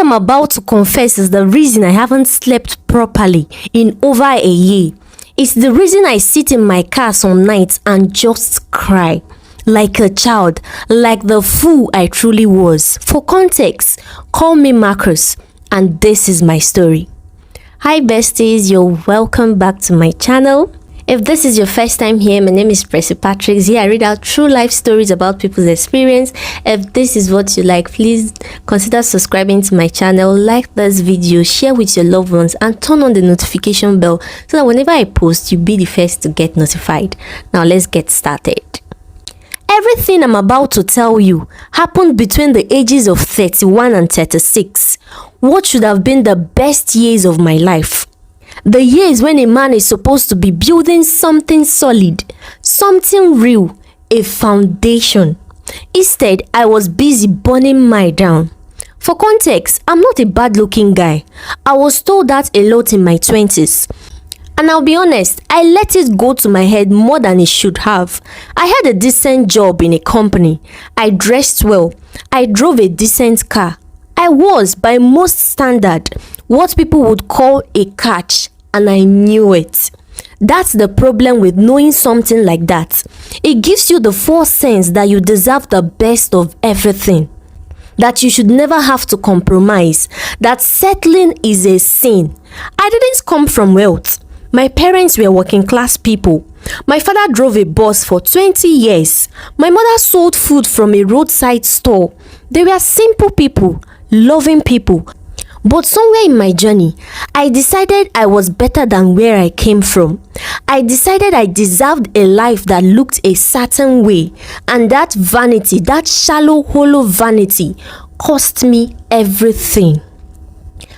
I'm about to confess is the reason I haven't slept properly in over a year. It's the reason I sit in my car some nights and just cry. Like a child, like the fool I truly was. For context, call me Marcus, and this is my story. Hi besties, you're welcome back to my channel. If this is your first time here, my name is Pressy Patrick. Here I read out true life stories about people's experience. If this is what you like, please consider subscribing to my channel, like this video, share with your loved ones, and turn on the notification bell so that whenever I post, you'll be the first to get notified. Now let's get started. Everything I'm about to tell you happened between the ages of 31 and 36. What should have been the best years of my life? The years when a man is supposed to be building something solid, something real, a foundation. Instead, I was busy burning mine down. For context, I'm not a bad-looking guy. I was told that a lot in my 20s. And I'll be honest, I let it go to my head more than it should have. I had a decent job in a company. I dressed well. I drove a decent car. I was, by most standard, what people would call a catch, and I knew it. That's the problem with knowing something like that. It gives you the false sense that you deserve the best of everything, that you should never have to compromise, that settling is a sin. I didn't come from wealth. My parents were working class people. My father drove a bus for 20 years. My mother sold food from a roadside store. They were simple people, loving people. But somewhere in my journey, I decided I was better than where I came from. I decided I deserved a life that looked a certain way. And that vanity, that shallow, hollow vanity, cost me everything.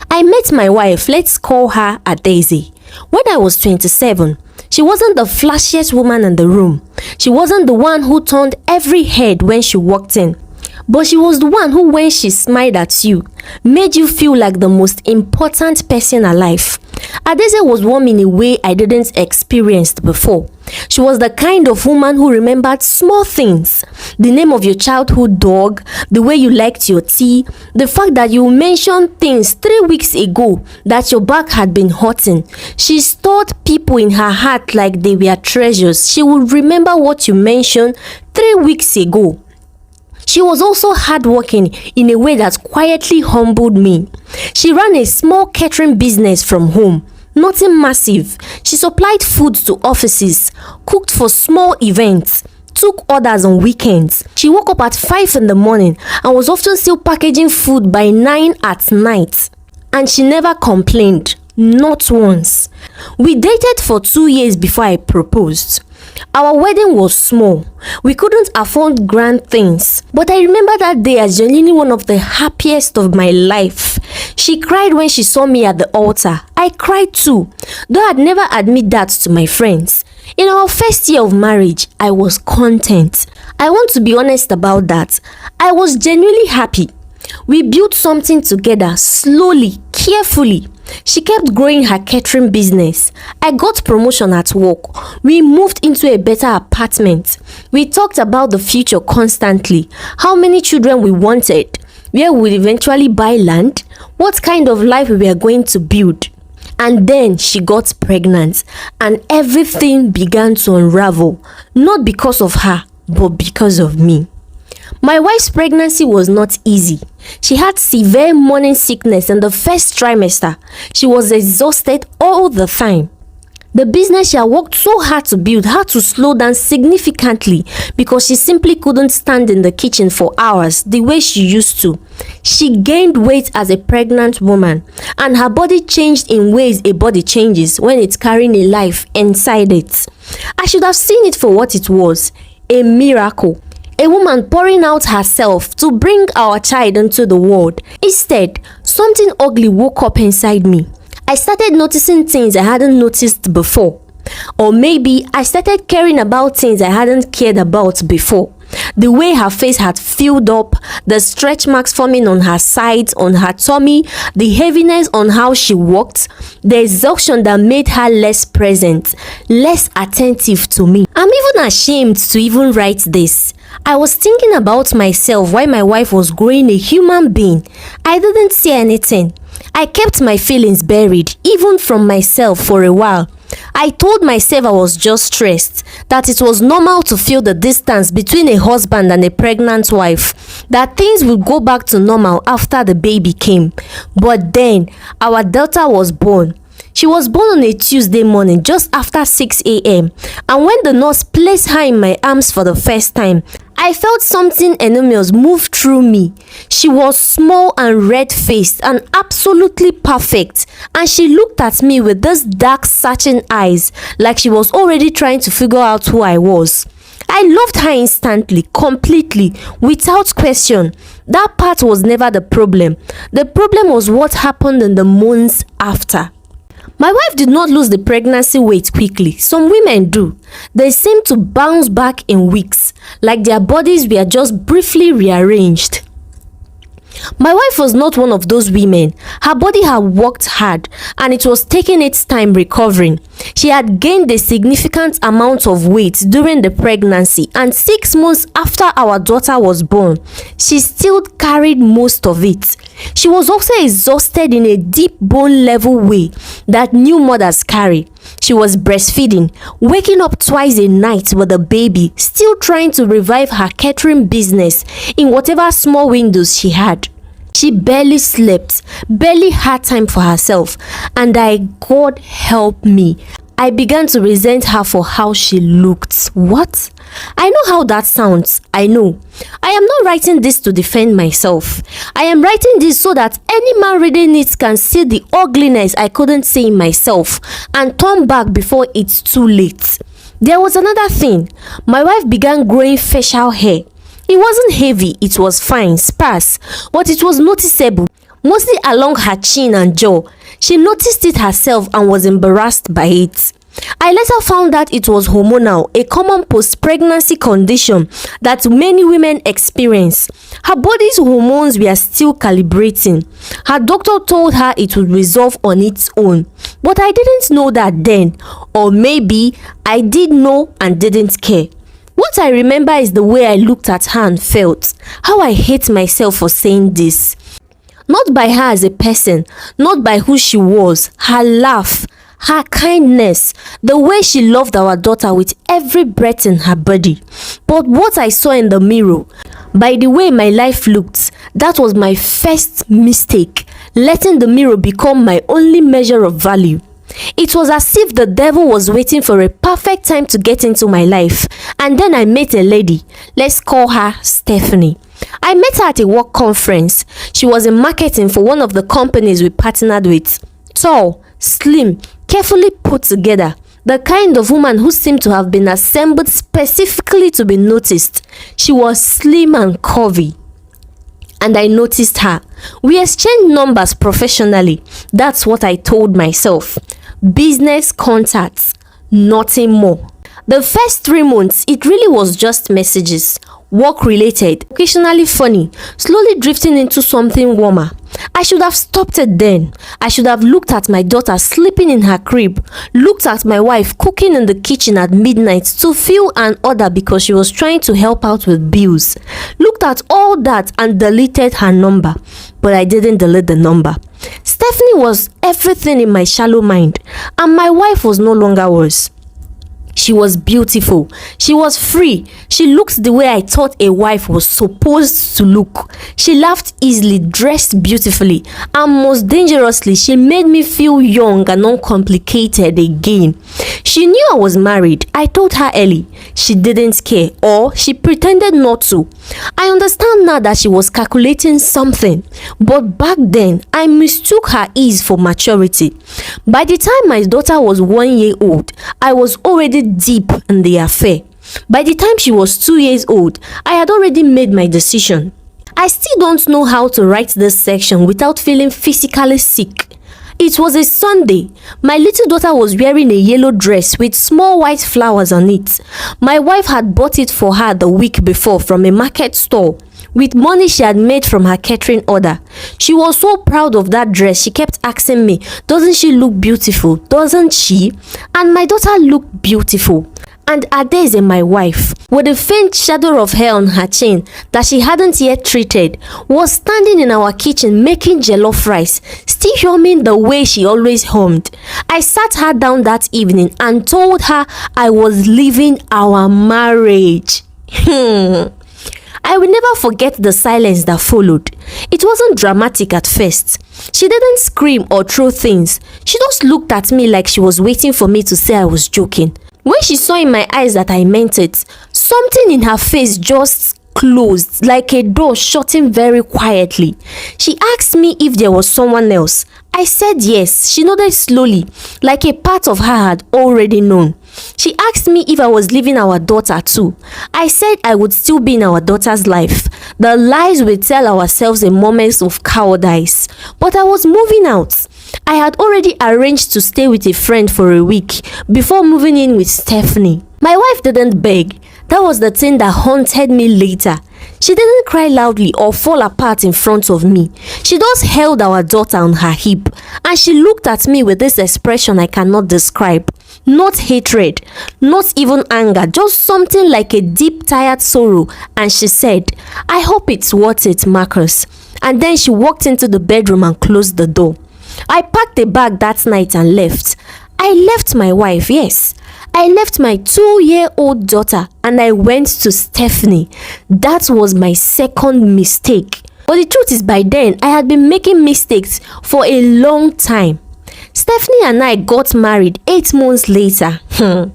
I met my wife, let's call her Daisy. When I was 27, she wasn't the flashiest woman in the room. She wasn't the one who turned every head when she walked in. But she was the one who, when she smiled at you, made you feel like the most important person alive. Adeze was warm in a way I didn't experience before. She was the kind of woman who remembered small things. The name of your childhood dog, the way you liked your tea, the fact that you mentioned things 3 weeks ago that your back had been hurting. She stored people in her heart like they were treasures. She would remember what you mentioned 3 weeks ago. She was also hardworking in a way that quietly humbled me. She ran a small catering business from home, nothing massive. She supplied food to offices, cooked for small events, took orders on weekends. She woke up at 5 in the morning and was often still packaging food by 9 at night. And she never complained, not once. We dated for 2 years before I proposed. Our wedding was small. We couldn't afford grand things. But I remember that day as genuinely one of the happiest of my life. She cried when she saw me at the altar. I cried too, though I'd never admit that to my friends. In our first year of marriage, I was content. I want to be honest about that. I was genuinely happy. We built something together, slowly, carefully. She kept growing her catering business. I got promotion at work. We moved into a better apartment. We talked about the future constantly. How many children we wanted. Where we would eventually buy land. What kind of life we were going to build. And then she got pregnant. And everything began to unravel. Not because of her, but because of me. My wife's pregnancy was not easy. She had severe morning sickness in the first trimester. She was exhausted all the time. The business she had worked so hard to build had to slow down significantly because she simply couldn't stand in the kitchen for hours the way she used to. She gained weight as a pregnant woman, and her body changed in ways a body changes when it's carrying a life inside it. I should have seen it for what it was, a miracle. A woman pouring out herself to bring our child into the world. Instead, something ugly woke up inside me. I started noticing things I hadn't noticed before. Or maybe I started caring about things I hadn't cared about before. The way her face had filled up, the stretch marks forming on her sides, on her tummy, the heaviness on how she walked, the exhaustion that made her less present, less attentive to me. I'm even ashamed to even write this. I was thinking about myself while my wife was growing a human being. I didn't say anything. I kept my feelings buried, even from myself, for a while. I told myself I was just stressed, that it was normal to feel the distance between a husband and a pregnant wife, that things would go back to normal after the baby came. But then, our daughter was born. She was born on a Tuesday morning just after 6 a.m. And when the nurse placed her in my arms for the first time, I felt something enormous move through me. She was small and red-faced and absolutely perfect. And she looked at me with those dark, searching eyes, like she was already trying to figure out who I was. I loved her instantly, completely, without question. That part was never the problem. The problem was what happened in the months after. My wife did not lose the pregnancy weight quickly. Some women do. They seem to bounce back in weeks, like their bodies were just briefly rearranged. My wife was not one of those women. Her body had worked hard and it was taking its time recovering. She had gained a significant amount of weight during the pregnancy, and 6 months after our daughter was born, she still carried most of it. She was also exhausted in a deep bone level way that new mothers carry. She was breastfeeding, waking up twice a night with the baby, still trying to revive her catering business in whatever small windows she had. She barely slept, barely had time for herself, and God help me, I began to resent her for how she looked. What? I know how that sounds. I know. I am not writing this to defend myself. I am writing this so that any man reading it can see the ugliness I couldn't see in myself and turn back before it's too late. There was another thing. My wife began growing facial hair. It wasn't heavy, it was fine, sparse, but it was noticeable, mostly along her chin and jaw. She noticed it herself and was embarrassed by it. I later found that it was hormonal, a common post-pregnancy condition that many women experience. Her body's hormones were still calibrating. Her doctor told her it would resolve on its own, but I didn't know that then, or maybe I did know and didn't care. What I remember is the way I looked at her and felt, how I hate myself for saying this. Not by her as a person, not by who she was, her laugh, her kindness, the way she loved our daughter with every breath in her body. But what I saw in the mirror, by the way my life looked, that was my first mistake, letting the mirror become my only measure of value. It was as if the devil was waiting for a perfect time to get into my life. And then I met a lady. Let's call her Stephanie. I met her at a work conference. She was in marketing for one of the companies we partnered with. Tall, slim, carefully put together. The kind of woman who seemed to have been assembled specifically to be noticed. She was slim and curvy. And I noticed her. We exchanged numbers professionally. That's what I told myself. Business contacts, nothing more. The first 3 months, it really was just messages, work related, occasionally funny, slowly drifting into something warmer. I should have stopped it then. I should have looked at my daughter sleeping in her crib, looked at my wife cooking in the kitchen at midnight to fill an order because she was trying to help out with bills, looked at all that and deleted her number. But I didn't delete the number. Stephanie was everything in my shallow mind, and my wife was no longer worse. She was beautiful. She was free. She looked the way I thought a wife was supposed to look. She laughed easily, dressed beautifully, and most dangerously, she made me feel young and uncomplicated again. She knew I was married. I told her early. She didn't care, or she pretended not to. I understand now that she was calculating something, but back then, I mistook her ease for maturity. By the time my daughter was 1 year old, I was already deep in the affair. By the time she was 2 years old, I had already made my decision. I still don't know how to write this section without feeling physically sick. It was a Sunday. My little daughter was wearing a yellow dress with small white flowers on it. My wife had bought it for her the week before from a market store with money she had made from her catering order. She was so proud of that dress, she kept asking me, "Doesn't she look beautiful? Doesn't she?" And my daughter looked beautiful. And Adaeze, my wife, with a faint shadow of hair on her chin that she hadn't yet treated, was standing in our kitchen making jollof rice, still humming the way she always hummed. I sat her down that evening and told her I was leaving our marriage. I will never forget the silence that followed. It wasn't dramatic at first. She didn't scream or throw things. She just looked at me like she was waiting for me to say I was joking. When she saw in my eyes that I meant it, something in her face just closed like a door shutting very quietly. She asked me if there was someone else. I said yes. She nodded slowly, like a part of her had already known. She asked me if I was leaving our daughter too. I said I would still be in our daughter's life. The lies we tell ourselves in moments of cowardice. But I was moving out. I had already arranged to stay with a friend for a week before moving in with Stephanie. My wife didn't beg. That was the thing that haunted me later. She didn't cry loudly or fall apart in front of me. She just held our daughter on her hip and she looked at me with this expression I cannot describe. Not hatred, not even anger, just something like a deep, tired sorrow. And she said, "I hope it's worth it, Marcus." And then she walked into the bedroom and closed the door. I packed a bag that night and left. I left my wife, yes. I left my 2-year-old daughter and I went to Stephanie. That was my second mistake. But the truth is, by then, I had been making mistakes for a long time. Stephanie and I got married 8 months later. The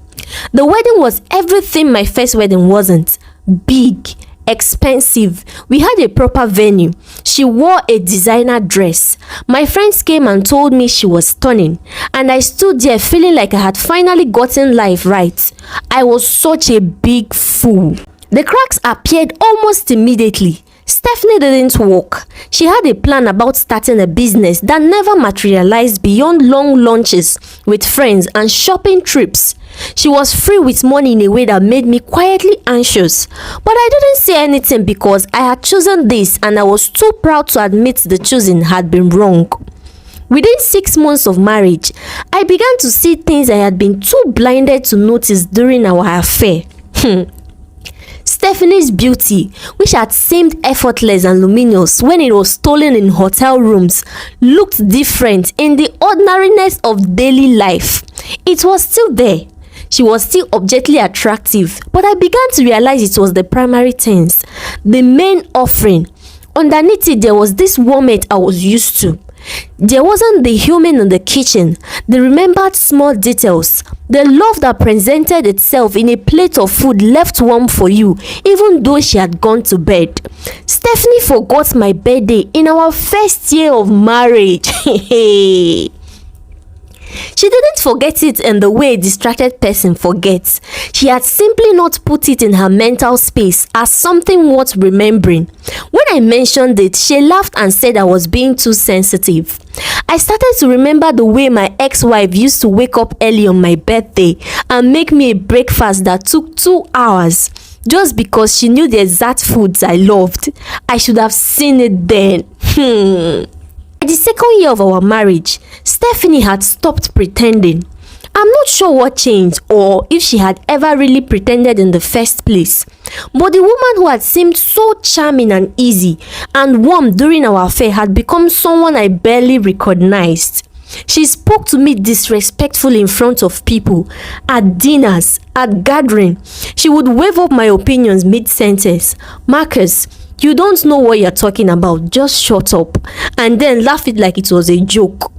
wedding was everything my first wedding wasn't. Big, expensive. We had a proper venue. She wore a designer dress. My friends came and told me she was stunning. And I stood there feeling like I had finally gotten life right. I was such a big fool. The cracks appeared almost immediately. Stephanie didn't work. She had a plan about starting a business that never materialized beyond long lunches with friends and shopping trips. She was free with money in a way that made me quietly anxious. But I didn't say anything because I had chosen this and I was too proud to admit the choosing had been wrong. Within 6 months of marriage, I began to see things I had been too blinded to notice during our affair. Stephanie's beauty, which had seemed effortless and luminous when it was stolen in hotel rooms, looked different in the ordinariness of daily life. It was still there. She was still objectively attractive, but I began to realize it was the primary things, the main offering. Underneath it, there was this warmth I was used to. There wasn't the human in the kitchen, the remembered small details, the love that presented itself in a plate of food left warm for you, even though she had gone to bed. Stephanie forgot my birthday in our first year of marriage. She didn't forget it in the way a distracted person forgets. She had simply not put it in her mental space as something worth remembering. When I mentioned it, she laughed and said I was being too sensitive. I started to remember the way my ex-wife used to wake up early on my birthday and make me a breakfast that took 2 hours. Just because she knew the exact foods I loved. I should have seen it then. In the second year of our marriage, Stephanie had stopped pretending. I'm not sure what changed or if she had ever really pretended in the first place. But the woman who had seemed so charming and easy and warm during our affair had become someone I barely recognized. She spoke to me disrespectfully in front of people, at dinners, at gatherings. She would wave up my opinions mid-sentence. "Marcus, you don't know what you're talking about, just shut up," and then laugh it like it was a joke.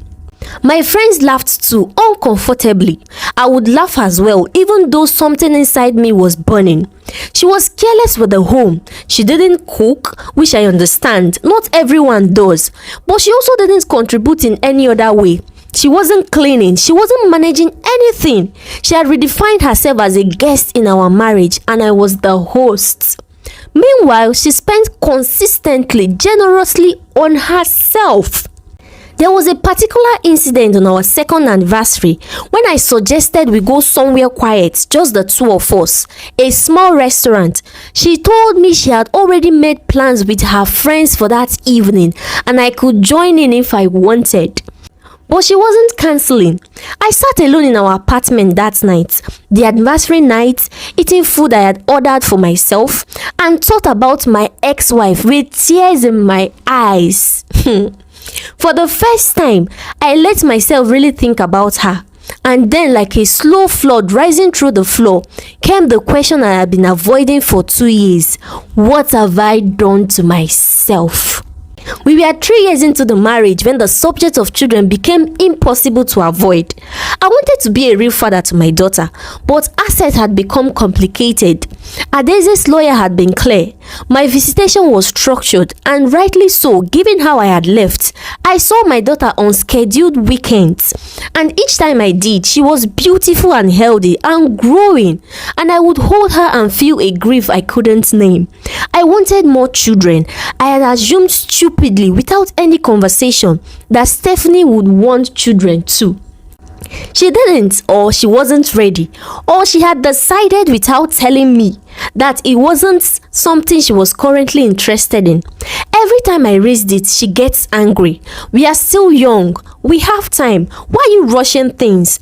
My friends laughed too, uncomfortably. I would laugh as well, even though something inside me was burning. She was careless with the home. She didn't cook, which I understand. Not everyone does. But she also didn't contribute in any other way. She wasn't cleaning. She wasn't managing anything. She had redefined herself as a guest in our marriage, and I was the host. Meanwhile, she spent consistently, generously on herself. There was a particular incident on our second anniversary when I suggested we go somewhere quiet, just the two of us, a small restaurant. She told me she had already made plans with her friends for that evening and I could join in if I wanted. But she wasn't canceling. I sat alone in our apartment that night, the anniversary night, eating food I had ordered for myself, and thought about my ex-wife with tears in my eyes. For the first time, I let myself really think about her. And then, like a slow flood rising through the floor, came the question I had been avoiding for 2 years. What have I done to myself? We were 3 years into the marriage when the subject of children became impossible to avoid. I wanted to be a real father to my daughter, but access had become complicated. Adeze's lawyer had been clear. My visitation was structured, and rightly so, given how I had left. I saw my daughter on scheduled weekends, and each time I did, she was beautiful and healthy and growing, and I would hold her and feel a grief I couldn't name. I wanted more children. I had assumed stupidly, without any conversation, that Stephanie would want children too. She didn't, or she wasn't ready, or she had decided without telling me that it wasn't something she was currently interested in. Every time I raised it, she gets angry. We are still young. We have time. Why are you rushing things?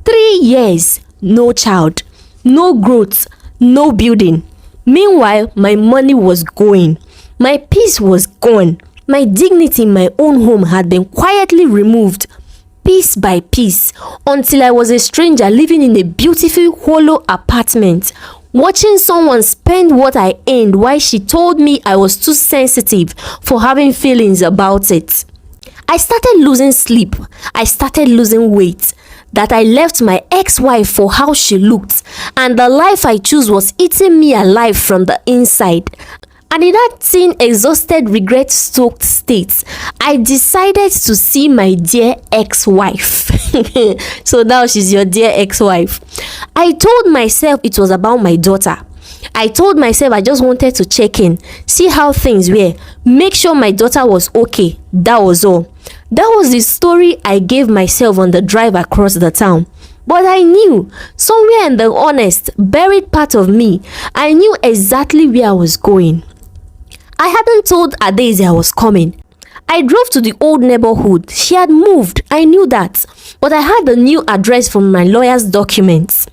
3 years, no child, no growth, no building. Meanwhile, my money was going. My peace was gone. My dignity in my own home had been quietly removed, piece by piece, until I was a stranger living in a beautiful hollow apartment, watching someone spend what I earned while she told me I was too sensitive for having feelings about it. I started losing sleep. I started losing weight. That I left my ex-wife for how she looked, and the life I chose was eating me alive from the inside. And in that thin, exhausted, regret-stoked state, I decided to see my dear ex-wife. So now she's your dear ex-wife. I told myself it was about my daughter. I told myself I just wanted to check in, see how things were, make sure my daughter was okay. That was all. That was the story I gave myself on the drive across the town. But I knew, somewhere in the honest, buried part of me, I knew exactly where I was going. I hadn't told Adeze I was coming. I drove to the old neighborhood. She had moved, I knew that. But I had the new address from my lawyer's documents.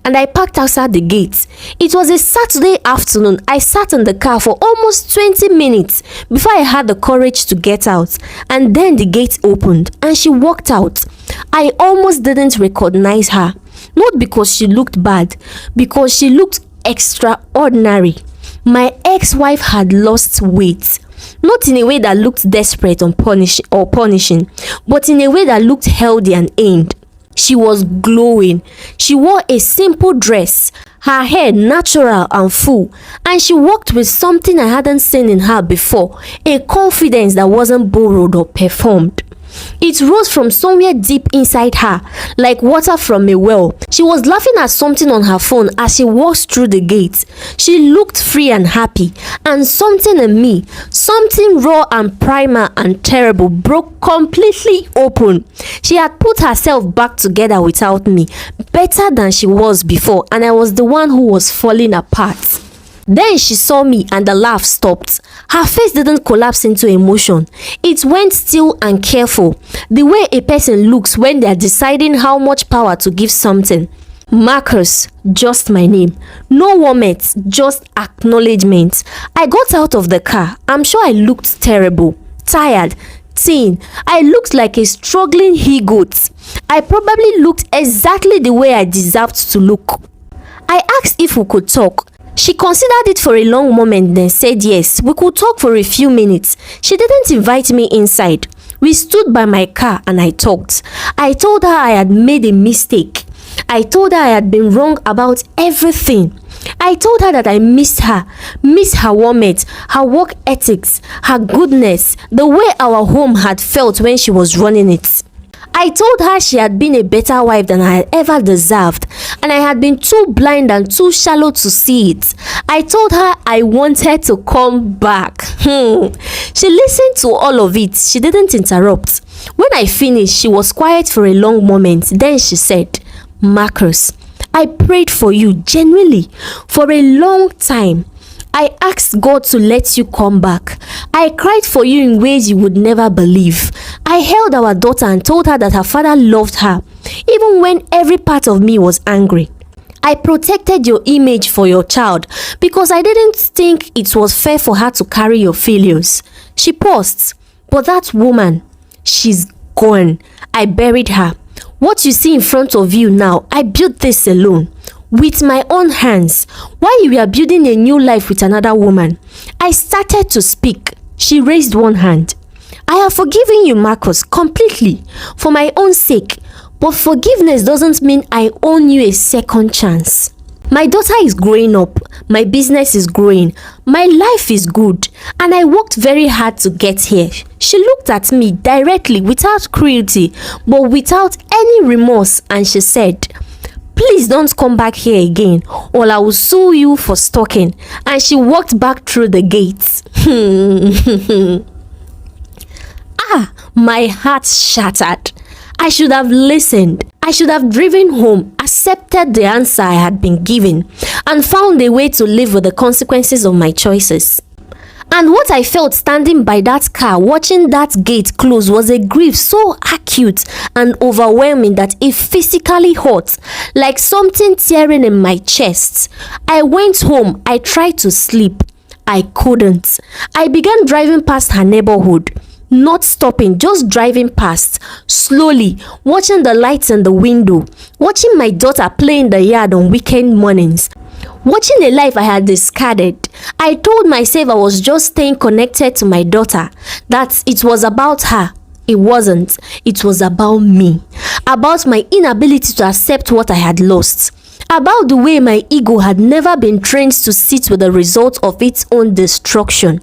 And I parked outside the gate. It was a Saturday afternoon. I sat in the car for almost 20 minutes before I had the courage to get out. And then the gate opened and she walked out. I almost didn't recognize her. Not because she looked bad, because she looked extraordinary. My ex-wife had lost weight. Not in a way that looked desperate or punishing, but in a way that looked healthy and aimed. She was glowing. She wore a simple dress, her hair natural and full, and she walked with something I hadn't seen in her before, a confidence that wasn't borrowed or performed. It rose from somewhere deep inside her, like water from a well. She was laughing at something on her phone as she walked through the gate. She looked free and happy, and something in me, something raw and primal and terrible, broke completely open. She had put herself back together without me, better than she was before, and I was the one who was falling apart. Then she saw me and the laugh stopped. Her face didn't collapse into emotion. It went still and careful, the way a person looks when they are deciding how much power to give something. Marcus, just my name. No warmth, just acknowledgement. I got out of the car. I'm sure I looked terrible, tired, thin. I looked like a struggling he-goat. I probably looked exactly the way I deserved to look. I asked if we could talk. She considered it for a long moment, then said yes, we could talk for a few minutes. She didn't invite me inside. We stood by my car and I talked. I told her I had made a mistake. I told her I had been wrong about everything. I told her that I missed her warmth, her work ethics, her goodness, the way our home had felt when she was running it. I told her she had been a better wife than I had ever deserved, and I had been too blind and too shallow to see it. I told her I wanted to come back. She listened to all of it. She didn't interrupt. When I finished, she was quiet for a long moment. Then she said, Marcus, I prayed for you genuinely for a long time. I asked God to let you come back. I cried for you in ways you would never believe. I held our daughter and told her that her father loved her, even when every part of me was angry. I protected your image for your child because I didn't think it was fair for her to carry your failures. She paused. But that woman, she's gone. I buried her. What you see in front of you now, I built this alone. With my own hands. While you were building a new life with another woman, I started to speak. She raised one hand. I have forgiven you, Marcus, completely, for my own sake. But forgiveness doesn't mean I owe you a second chance. My daughter is growing up. My business is growing. My life is good. And I worked very hard to get here. She looked at me directly without cruelty, but without any remorse, and she said, "Please don't come back here again, or I will sue you for stalking." And she walked back through the gates. My heart shattered. I should have listened. I should have driven home, accepted the answer I had been given, and found a way to live with the consequences of my choices. And what I felt standing by that car, watching that gate close, was a grief so acute and overwhelming that it physically hurt, like something tearing in my chest. I went home. I tried to sleep. I couldn't. I began driving past her neighborhood. Not stopping, just driving past, slowly, watching the lights in the window, watching my daughter play in the yard on weekend mornings, watching a life I had discarded. I told myself I was just staying connected to my daughter, that it was about her. It wasn't. It was about me, about my inability to accept what I had lost, about the way my ego had never been trained to sit with the result of its own destruction.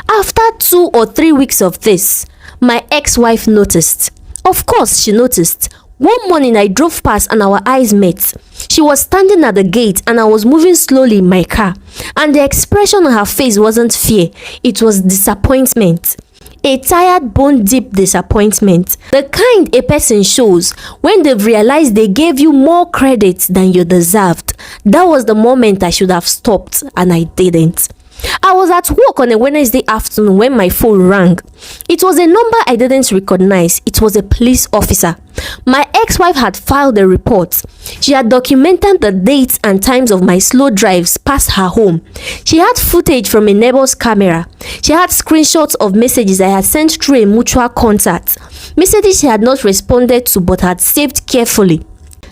After 2 or 3 weeks of this, my ex-wife noticed. Of course, she noticed. One morning I drove past and our eyes met. She was standing at the gate and I was moving slowly in my car. And the expression on her face wasn't fear, it was disappointment. A tired, bone-deep disappointment. The kind a person shows when they've realized they gave you more credit than you deserved. That was the moment I should have stopped, and I didn't. I was at work on a Wednesday afternoon when my phone rang. It was a number I didn't recognize. It was a police officer. My ex-wife had filed a report. She had documented the dates and times of my slow drives past her home. She had footage from a neighbor's camera. She had screenshots of messages I had sent through a mutual contact. Messages she had not responded to but had saved carefully.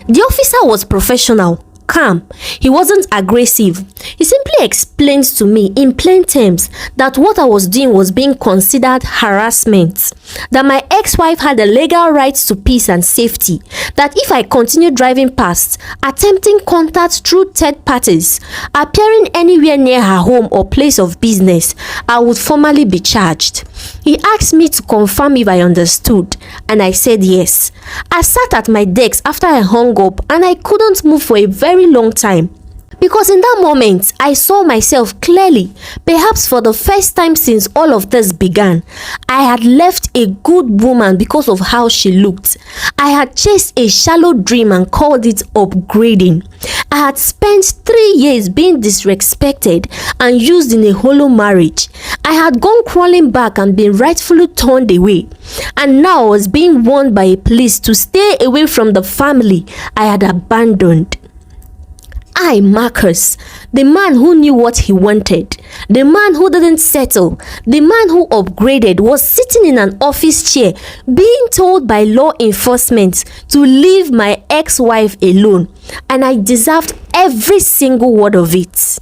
The officer was professional. Calm. He wasn't aggressive. He simply explained to me in plain terms that what I was doing was being considered harassment, that my ex-wife had a legal right to peace and safety, that if I continued driving past, attempting contact through third parties, appearing anywhere near her home or place of business, I would formally be charged. He asked me to confirm if I understood, and I said yes. I sat at my desk after I hung up and I couldn't move for a very long time. Because in that moment, I saw myself clearly, perhaps for the first time since all of this began. I had left a good woman because of how she looked. I had chased a shallow dream and called it upgrading. I had spent 3 years being disrespected and used in a hollow marriage. I had gone crawling back and been rightfully turned away. And now I was being warned by a police to stay away from the family I had abandoned. I, Marcus, the man who knew what he wanted, the man who didn't settle, the man who upgraded, was sitting in an office chair being told by law enforcement to leave my ex-wife alone, and I deserved every single word of it.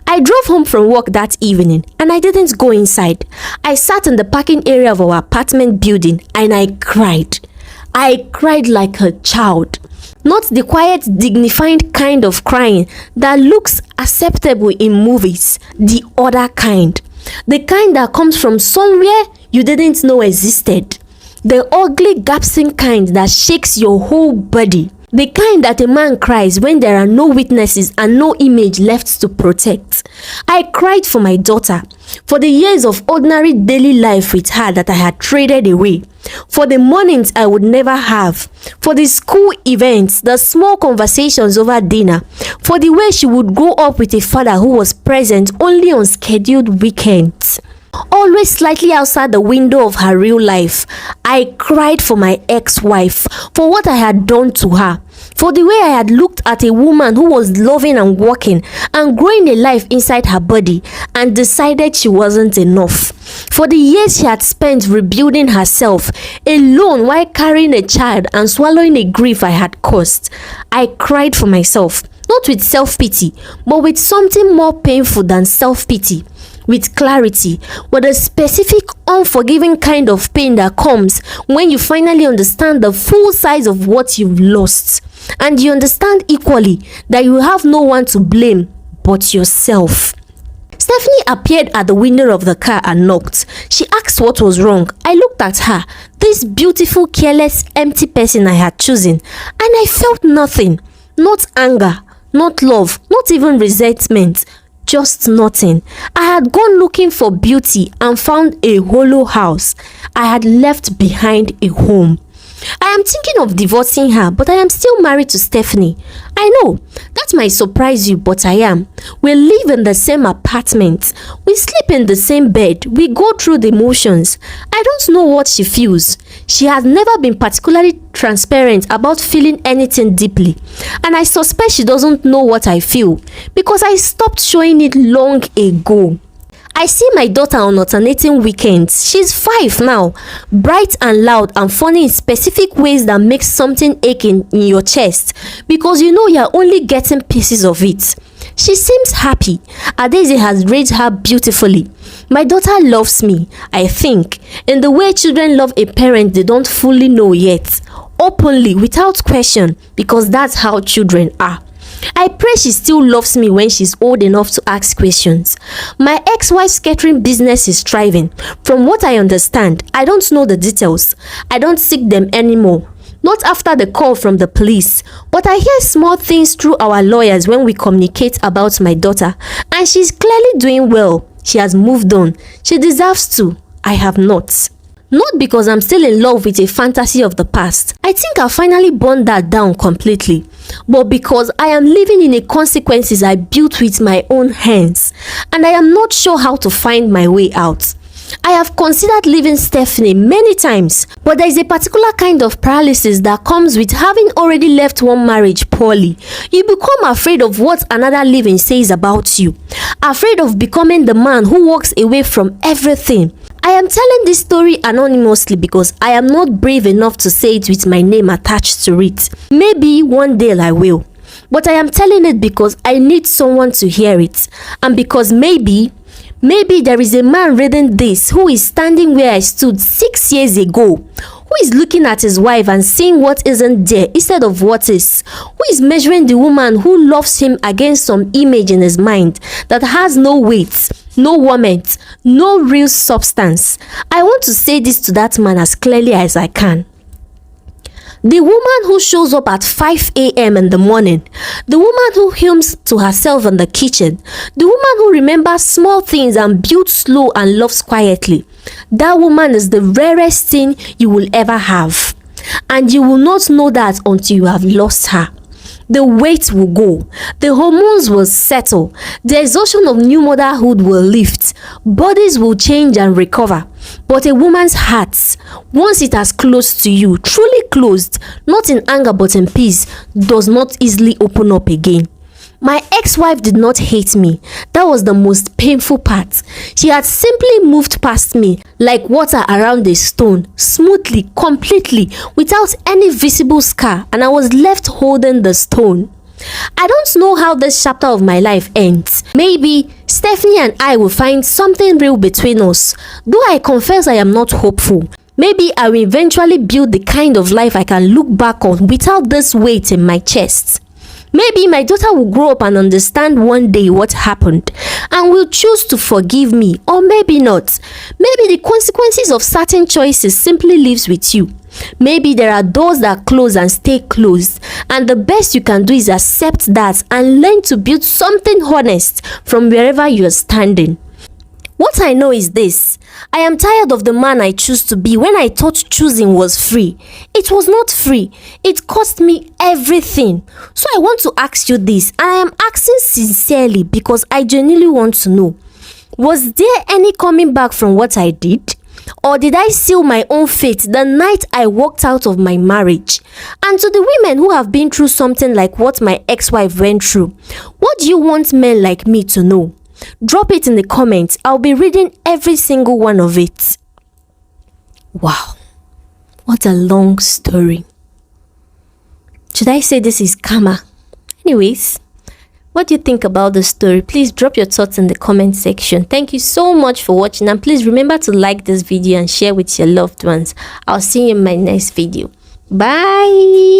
I drove home from work that evening and I didn't go inside. I sat in the parking area of our apartment building and I cried. I cried like a child. Not the quiet, dignified kind of crying that looks acceptable in movies, the other kind. The kind that comes from somewhere you didn't know existed. The ugly, gasping kind that shakes your whole body. The kind that a man cries when there are no witnesses and no image left to protect. I cried for my daughter, for the years of ordinary daily life with her that I had traded away, for the mornings I would never have, for the school events, the small conversations over dinner, for the way she would grow up with a father who was present only on scheduled weekends. Always slightly outside the window of her real life, I cried for my ex-wife, for what I had done to her, for the way I had looked at a woman who was loving and working and growing a life inside her body and decided she wasn't enough, for the years she had spent rebuilding herself alone while carrying a child and swallowing a grief I had caused. I cried for myself, not with self-pity, but with something more painful than self-pity. With clarity, with a specific unforgiving kind of pain that comes when you finally understand the full size of what you've lost, and you understand equally that you have no one to blame but yourself. Stephanie appeared at the window of the car and knocked. She asked what was wrong. I looked at her, this beautiful, careless, empty person I had chosen, and I felt nothing. Not anger, not love, not even resentment. Just nothing. I had gone looking for beauty and found a hollow house. I had left behind a home. I am thinking of divorcing her, but I am still married to Stephanie. I know, that might surprise you, but I am. We live in the same apartment. We sleep in the same bed. We go through the motions. I don't know what she feels. She has never been particularly transparent about feeling anything deeply. And I suspect she doesn't know what I feel, because I stopped showing it long ago. I see my daughter on alternating weekends. She's 5 now, bright and loud and funny in specific ways that makes something ache in your chest, because you know you're only getting pieces of it. She seems happy. Adaeze has raised her beautifully. My daughter loves me, I think, in the way children love a parent they don't fully know yet, openly, without question, because that's how children are. I pray she still loves me when she's old enough to ask questions. My ex-wife's catering business is thriving. From what I understand, I don't know the details. I don't seek them anymore. Not after the call from the police, but I hear small things through our lawyers when we communicate about my daughter, and she's clearly doing well. She has moved on. She deserves to. I have not. Not because I'm still in love with a fantasy of the past. I think I'll finally burn that down completely. But because I am living in the consequences I built with my own hands, and I am not sure how to find my way out. I have considered leaving Stephanie many times, but there is a particular kind of paralysis that comes with having already left one marriage poorly. You become afraid of what another living says about you, afraid of becoming the man who walks away from everything. I am telling this story anonymously because I am not brave enough to say it with my name attached to it. Maybe one day I will. But I am telling it because I need someone to hear it. And because maybe there is a man reading this who is standing where I stood 6 years ago, who is looking at his wife and seeing what isn't there instead of what is, who is measuring the woman who loves him against some image in his mind that has no weight, no warmth, no real substance. I want to say this to that man as clearly as I can. The woman who shows up at 5 a.m. in the morning, the woman who hums to herself in the kitchen, the woman who remembers small things and builds slow and loves quietly, that woman is the rarest thing you will ever have. And you will not know that until you have lost her. The weight will go, the hormones will settle, the exhaustion of new motherhood will lift, bodies will change and recover. But a woman's heart, once it has closed to you, truly closed, not in anger but in peace, does not easily open up again. My ex-wife did not hate me. That was the most painful part. She had simply moved past me like water around a stone, smoothly, completely, without any visible scar, and I was left holding the stone. I don't know how this chapter of my life ends. Maybe Stephanie and I will find something real between us, though I confess I am not hopeful. Maybe I will eventually build the kind of life I can look back on without this weight in my chest. Maybe my daughter will grow up and understand one day what happened and will choose to forgive me, or maybe not. Maybe the consequences of certain choices simply lives with you. Maybe there are doors that close and stay closed, and the best you can do is accept that and learn to build something honest from wherever you are standing. What I know is this: I am tired of the man I choose to be when I thought choosing was free. It was not free. It cost me everything. So I want to ask you this, and I am asking sincerely because I genuinely want to know. Was there any coming back from what I did? Or did I seal my own fate the night I walked out of my marriage? And to the women who have been through something like what my ex-wife went through, what do you want men like me to know? Drop it in the comments. I'll be reading every single one of it. Wow, what a long story. Should I say this is karma? Anyways, what do you think about the story? Please drop your thoughts in the comment section. Thank you so much for watching, and please remember to like this video and share with your loved ones. I'll see you in my next video. Bye.